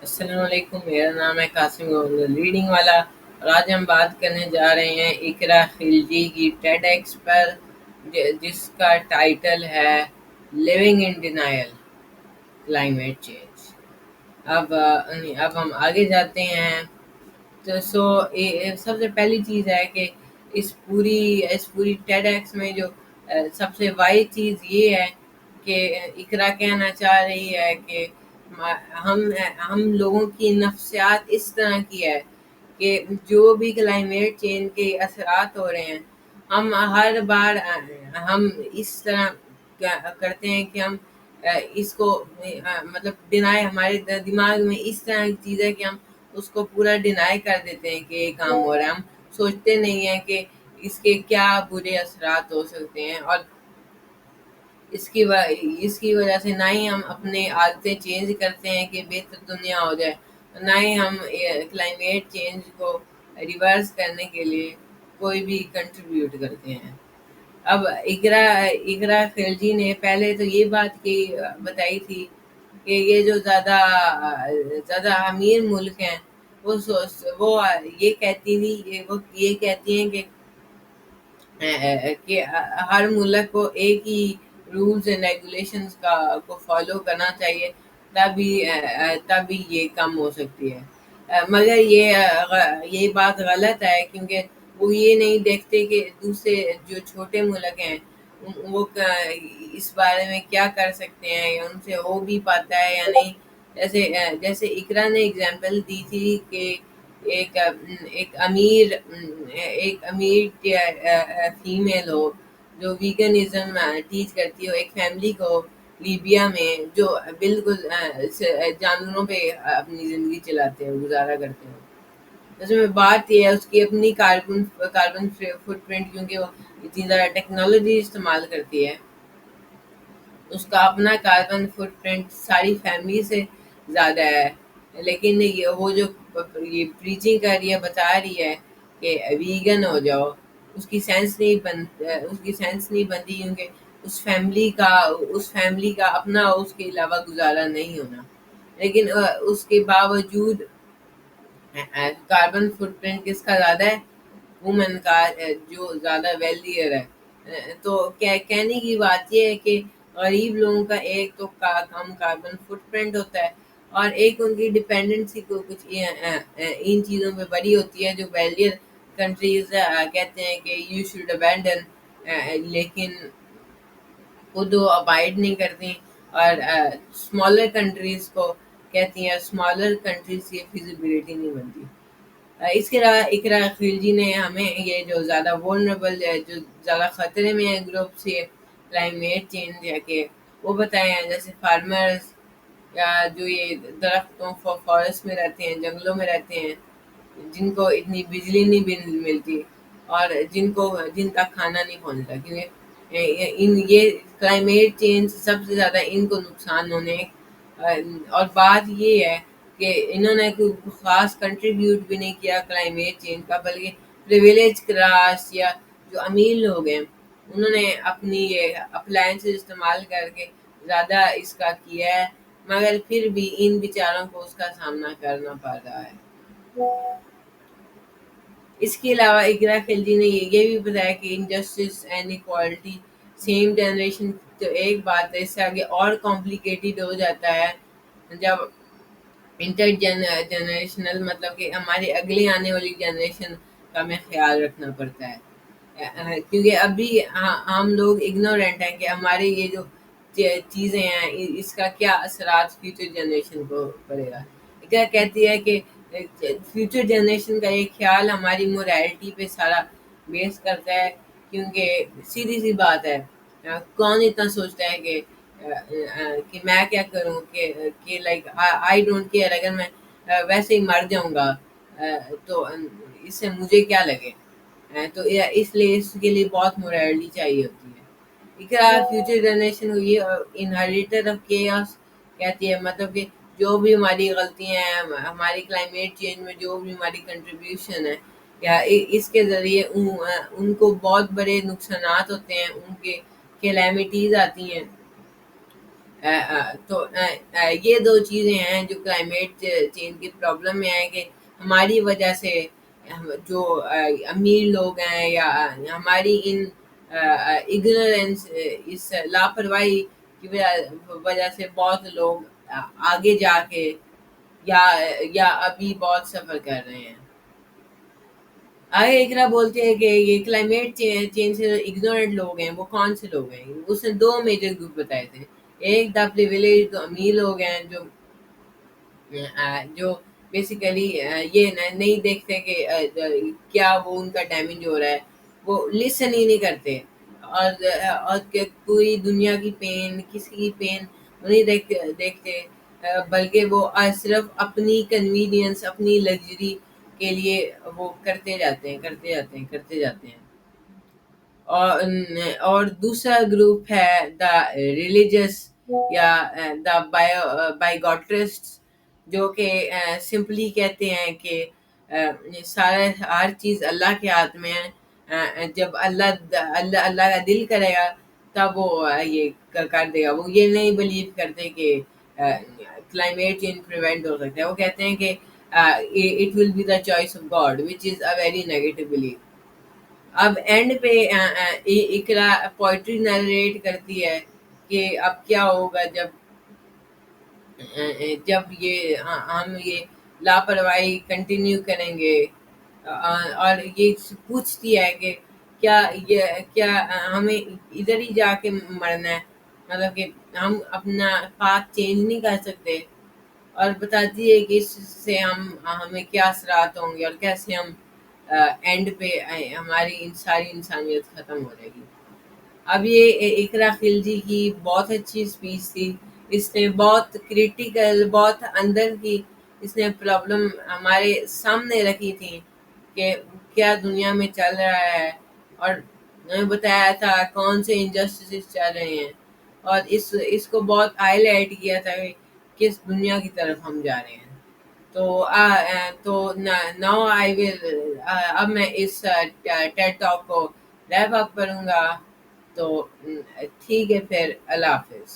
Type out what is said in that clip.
السلام علیکم، میرا نام ہے قاسم گوندل ریڈنگ والا، اور آج ہم بات کرنے جا رہے ہیں اقرا خلجی کی ٹیڈ ایکس پر، جس کا ٹائٹل ہے living in denial, climate change. اب ہم آگے جاتے ہیں۔ تو سب سے پہلی چیز ہے کہ اس پوری ٹیڈ ایکس میں جو سب سے واحد چیز یہ ہے کہ اقرا کہنا چاہ رہی ہے کہ ہم ہم لوگوں کی نفسیات اس طرح کی ہے کہ جو بھی کلائمیٹ چینج کے اثرات ہو رہے ہیں، ہم ہر بار ہم اس طرح کرتے ہیں کہ ہم اس کو مطلب ڈینائی، ہمارے دماغ میں اس طرح کی چیز ہے کہ ہم اس کو پورا ڈینائی کر دیتے ہیں کہ یہ کام ہو رہا ہے۔ ہم سوچتے نہیں ہیں کہ اس کے کیا برے اثرات ہو سکتے ہیں، اور اس کی وجہ سے نہ ہی ہم اپنے عادتیں چینج کرتے ہیں کہ بہتر دنیا ہو جائے، نہ ہی ہم کلائمیٹ چینج کو ریورس کرنے کے لیے کوئی بھی کنٹریبیوٹ کرتے ہیں۔ اب اقرا خلجی نے پہلے تو یہ بات کی بتائی تھی کہ یہ جو زیادہ امیر ملک ہیں، وہ یہ کہتی ہیں کہ ہر ملک کو ایک ہی رولز اینڈ ریگولیشنز کو فالو کرنا چاہیے، تبھی یہ کم ہو سکتی ہے۔ مگر یہ بات غلط ہے، کیونکہ وہ یہ نہیں دیکھتے کہ دوسرے جو چھوٹے ملک ہیں وہ اس بارے میں کیا کر سکتے ہیں، یا ان سے ہو بھی پاتا ہے یا نہیں۔ جیسے اقرا نے اگزامپل دی تھی کہ ایک امیر فیمیل ہو جو ویگنزم ٹیچ کرتی ہو ایک فیملی کو لیبیا میں، جو بالکل جانوروں پہ اپنی زندگی چلاتے ہیں، گزارا کرتے ہیں۔ اس میں بات یہ ہے اس کی اپنی کاربن فٹ پرنٹ، کیونکہ وہ اتنی زیادہ ٹیکنالوجی استعمال کرتی ہے، اس کا اپنا کاربن فٹ پرنٹ ساری فیملی سے زیادہ ہے۔ لیکن وہ جو یہ پریچنگ کر رہی ہے، بتا رہی ہے کہ ویگن ہو جاؤ، اس کی سینس نہیں بنتی، کیونکہ اس فیملی کا اپنا اس کے علاوہ گزارا نہیں ہونا۔ لیکن اس کے باوجود کاربن فٹ پرنٹ کس کا زیادہ ہے؟ وومن کا، جو زیادہ ویلدیئر ہے۔ تو کہنے کی بات یہ ہے کہ غریب لوگوں کا ایک تو کم کاربن فٹ پرنٹ ہوتا ہے، اور ایک ان کی ڈپینڈنسی کو کچھ ان چیزوں پہ بڑی ہوتی ہے جو ویلڈیئر کنٹریز کہتے ہیں کہ یو شوڈ ابینڈن، لیکن خود وہ ابائڈ نہیں کرتی، اور اسمالر کنٹریز کو کہتی ہیں، اسمالر کنٹریز کی فیزیبلٹی نہیں بنتی۔ اس کے علاوہ اقرا خلجی نے ہمیں یہ جو زیادہ ورنریبل ہے، جو زیادہ خطرے میں ہے گروپ سے کلائمیٹ چینج ہے، کہ وہ بتائے ہیں، جیسے فارمرز، یا جو یہ درختوں فارسٹ میں رہتے ہیں، جنگلوں میں رہتے ہیں، جن کو اتنی بجلی نہیں ملتی، اور جن کا کھانا نہیں پہنچتا، کیونکہ یہ کلائمیٹ چینج سب سے زیادہ ان کو نقصان ہونے۔ اور بات یہ ہے کہ انہوں نے کوئی خاص کنٹریبیوٹ بھی نہیں کیا کلائمیٹ چینج کا، بلکہ پریویلیج کلاس یا جو امیر لوگ ہیں انہوں نے اپنی یہ اپلائنسز استعمال کر کے زیادہ اس کا کیا ہے، مگر پھر بھی ان بیچاروں کو اس کا سامنا کرنا پڑ رہا ہے۔ اس کے علاوہ اقرا خلجی نے یہ بھی بتایا کہ injustice and equality same generation, تو ایک بات ہے، اس سے آگے اور کمپلیکیٹڈ ہو جاتا ہے جب انٹر جنریشنل، مطلب کہ ہماری اگلی آنے والی جنریشن کا ہمیں خیال رکھنا پڑتا ہے، کیونکہ ابھی ہم لوگ اگنورینٹ ہیں کہ ہماری یہ جو چیزیں ہیں اس کا کیا اثرات فیوچر جنریشن کو پڑے گا۔ کیا کہتی ہے کہ فیوچر جنریشن کا یہ خیال ہماری مورالٹی پہ سارا بیس کرتا ہے، کیونکہ سیدھی سی بات ہے، کون اتنا سوچتا ہے کہ میں کیا کروں، کہ لائک آئی ڈونٹ کیئر، اگر میں ویسے ہی مر جاؤں گا تو اس سے مجھے کیا لگے۔ تو اس لیے اس کے لیے بہت مورالٹی چاہیے ہوتی ہے۔ اقرا فیوچر جنریشن کو یہ انہیریٹر آف کیئس کہتی ہے، مطلب کہ جو بھی ہماری غلطیاں ہیں، ہماری کلائمیٹ چینج میں جو بھی ہماری کنٹریبیوشن ہے، یا اس کے ذریعے ان کو بہت بڑے نقصانات ہوتے ہیں، ان کے کیلیمٹیز آتی ہیں، تو یہ دو چیزیں ہیں جو کلائمیٹ چینج کی پرابلم میں ہیں، کہ ہماری وجہ سے جو امیر لوگ ہیں یا ہماری ان اگنورینس، اس لاپرواہی کی وجہ سے بہت لوگ آگے جا کے یا ابھی بہت سفر کر رہے ہیں۔ آگے اقرا بولتے ہیں کہ یہ کلائمیٹ چینج سے اگنورینٹ لوگ ہیں وہ کون سے لوگ ہیں؟ اس نے دو میجر گروپ بتائے تھے۔ ایک دا پریویلیج، تو امیر لوگ ہیں جو بیسیکلی یہ نہیں دیکھتے کہ کیا وہ ان کا ڈیمیج ہو رہا ہے، وہ لسن ہی نہیں کرتے، اور کوئی دنیا کی پین، کسی کی پین نہیں دیکھتے، بلکہ وہ صرف اپنی کنوینئنس، اپنی لگژری کے لیے وہ کرتے جاتے ہیں، کرتے جاتے ہیں، کرتے جاتے ہیں۔ اور دوسرا گروپ ہے دا ریلیجس یا دا بائیگوٹرسٹ، جو کہ سمپلی کہتے ہیں کہ سارا ہر چیز اللہ کے ہاتھ میں ہے، جب اللہ کا دل کرے گا تب وہ یہ کر دے گا۔ وہ یہ نہیں بلیو کرتے کہ کلائمیٹ چینج پریونٹ ہو سکتا ہے، وہ کہتے ہیں کہ it will be the choice of God, which is a very negative belief. اب اینڈ پہ اقرا پوئٹری نریٹ کرتی ہے کہ اب کیا ہوگا جب ہم یہ لاپرواہی کنٹینیو کریں گے، اور یہ پوچھتی ہے کہ کیا ہمیں ادھر ہی جا کے مرنا ہے، مطلب کہ ہم اپنا پاتھ چینج نہیں کر سکتے، اور بتاتی ہے کہ اس سے ہمیں کیا اثرات ہوں گے اور کیسے ہم اینڈ پہ ہماری ساری انسانیت ختم ہو جائے گی۔ اب یہ اقرا خلجی کی بہت اچھی اسپیچ تھی، اس نے بہت کریٹیکل، بہت اندر کی اس نے پرابلم ہمارے سامنے رکھی تھی کہ کیا دنیا میں چل رہا ہے، اور میں نے بتایا تھا کون سے انجسٹسز چل رہے ہیں، اور اس کو بہت ہائی لائٹ کیا تھا کہ کس دنیا کی طرف ہم جا رہے ہیں۔ تو ناؤ آئی ول، اب میں اس ٹیڈ ٹاک کو ریپ اپ کروں گا۔ تو ٹھیک ہے، پھر اللہ حافظ۔